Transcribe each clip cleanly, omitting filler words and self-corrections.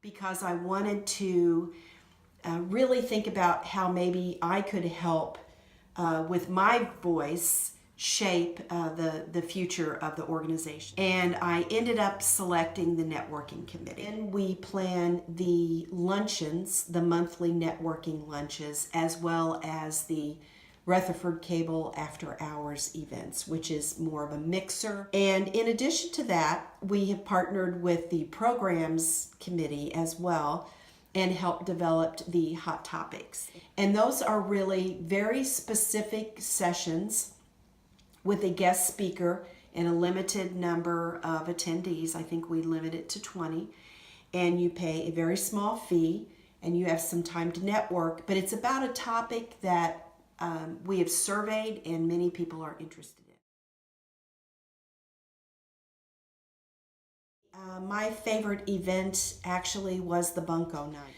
because I wanted to really think about how maybe I could help with my voice shape the future of the organization. And I ended up selecting the networking committee. And we plan the luncheons, the monthly networking lunches, as well as the Rutherford Cable after hours events, which is more of a mixer. And in addition to that, we have partnered with the programs committee as well and helped develop the hot topics. And those are really very specific sessions with a guest speaker and a limited number of attendees. I think we limit it to 20. And you pay a very small fee and you have some time to network, but it's about a topic that we have surveyed and many people are interested in. My favorite event actually was the Bunko night.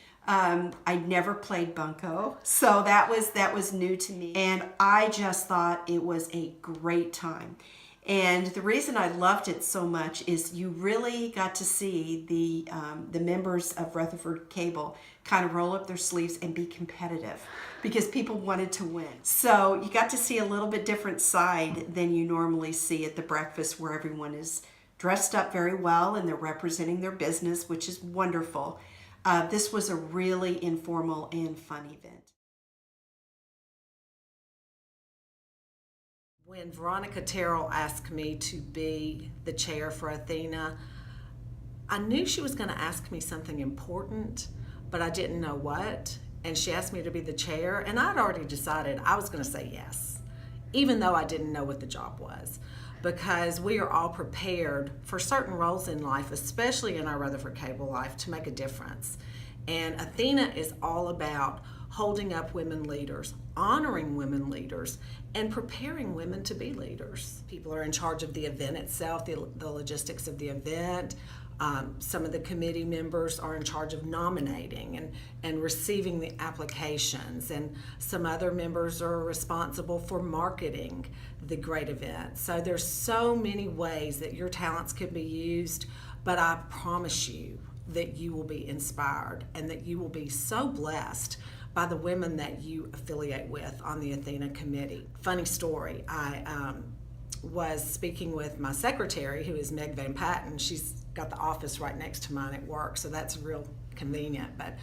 I'd never played Bunko, so that was new to me, and I just thought it was a great time. And the reason I loved it so much is you really got to see the members of Rutherford Cable kind of roll up their sleeves and be competitive because people wanted to win. So you got to see a little bit different side than you normally see at the breakfast, where everyone is dressed up very well and they're representing their business, which is wonderful. This was a really informal and fun event. When Veronica Terrell asked me to be the chair for Athena, I knew she was going to ask me something important, but I didn't know what. And she asked me to be the chair, and I'd already decided I was going to say yes, even though I didn't know what the job was. Because we are all prepared for certain roles in life, especially in our Rutherford Cable life, to make a difference. And Athena is all about holding up women leaders, honoring women leaders, and preparing women to be leaders. People are in charge of the event itself, the logistics of the event. Some of the committee members are in charge of nominating and receiving the applications, and some other members are responsible for marketing the great event. So there's so many ways that your talents can be used, but I promise you that you will be inspired and that you will be so blessed by the women that you affiliate with on the Athena committee. Funny story, I was speaking with my secretary, who is Meg Van Patten. She's got the office right next to mine at work, so that's real convenient. But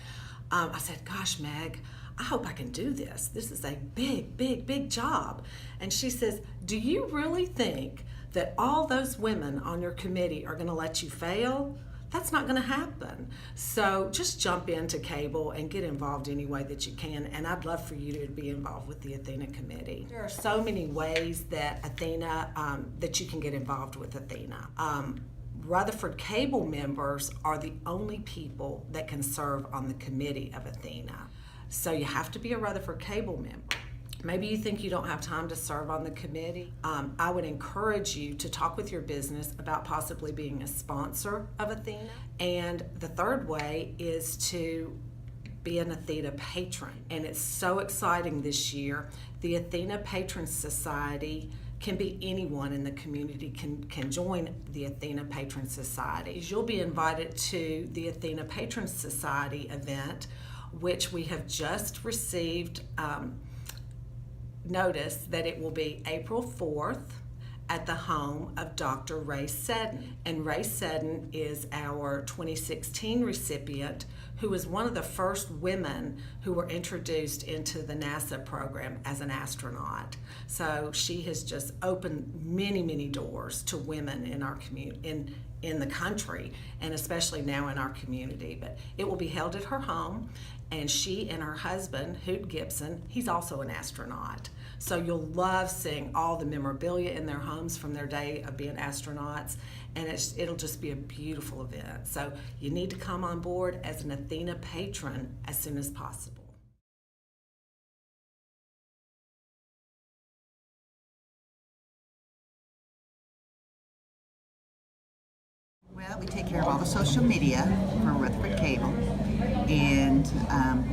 I said, gosh, Meg, I hope I can do this. This is a big, big, big job. And she says, do you really think that all those women on your committee are going to let you fail? That's not going to happen. So just jump into cable and get involved any way that you can. And I'd love for you to be involved with the Athena committee. There are so many ways that Athena, that you can get involved with Athena. Rutherford Cable members are the only people that can serve on the committee of Athena. So you have to be a Rutherford Cable member. Maybe you think you don't have time to serve on the committee. I would encourage you to talk with your business about possibly being a sponsor of Athena. And the third way is to be an Athena patron. And it's so exciting this year. The Athena Patron Society can be anyone in the community can join the Athena Patron Society. You'll be invited to the Athena Patron Society event, which we have just received notice that it will be April 4th at the home of Dr. Ray Seddon. And Ray Seddon is our 2016 recipient, who was one of the first women who were introduced into the NASA program as an astronaut. So she has just opened many, many doors to women in our community, in the country, and especially now in our community. But it will be held at her home, and she and her husband, Hoot Gibson, he's also an astronaut. So you'll love seeing all the memorabilia in their homes from their day of being astronauts, and it'll just be a beautiful event. So you need to come on board as an Athena patron as soon as possible. Well, we take care of all the social media for Rutherford Cable, and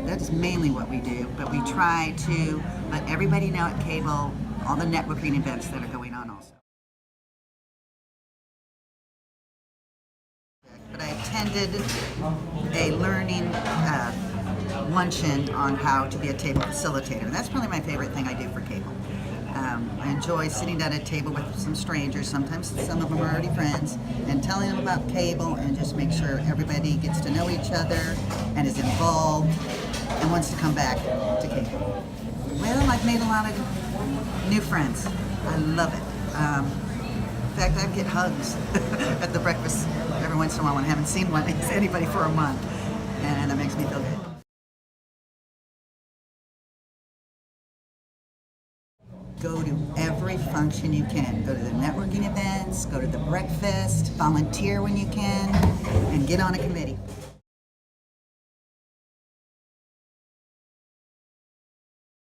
that's mainly what we do. But we try to let everybody know at Cable all the networking events that are going on also. But I attend attended a learning luncheon on how to be a table facilitator. And that's probably my favorite thing I do for cable. I enjoy sitting down at a table with some strangers, sometimes some of them are already friends, and telling them about cable and just make sure everybody gets to know each other and is involved and wants to come back to cable. Well, I've made a lot of new friends. I love it. In fact, I get hugs at the breakfast every once in a while when I haven't seen anybody for a month, and that makes me feel good. Go to every function you can. Go to the networking events, go to the breakfast, volunteer when you can, and get on a committee.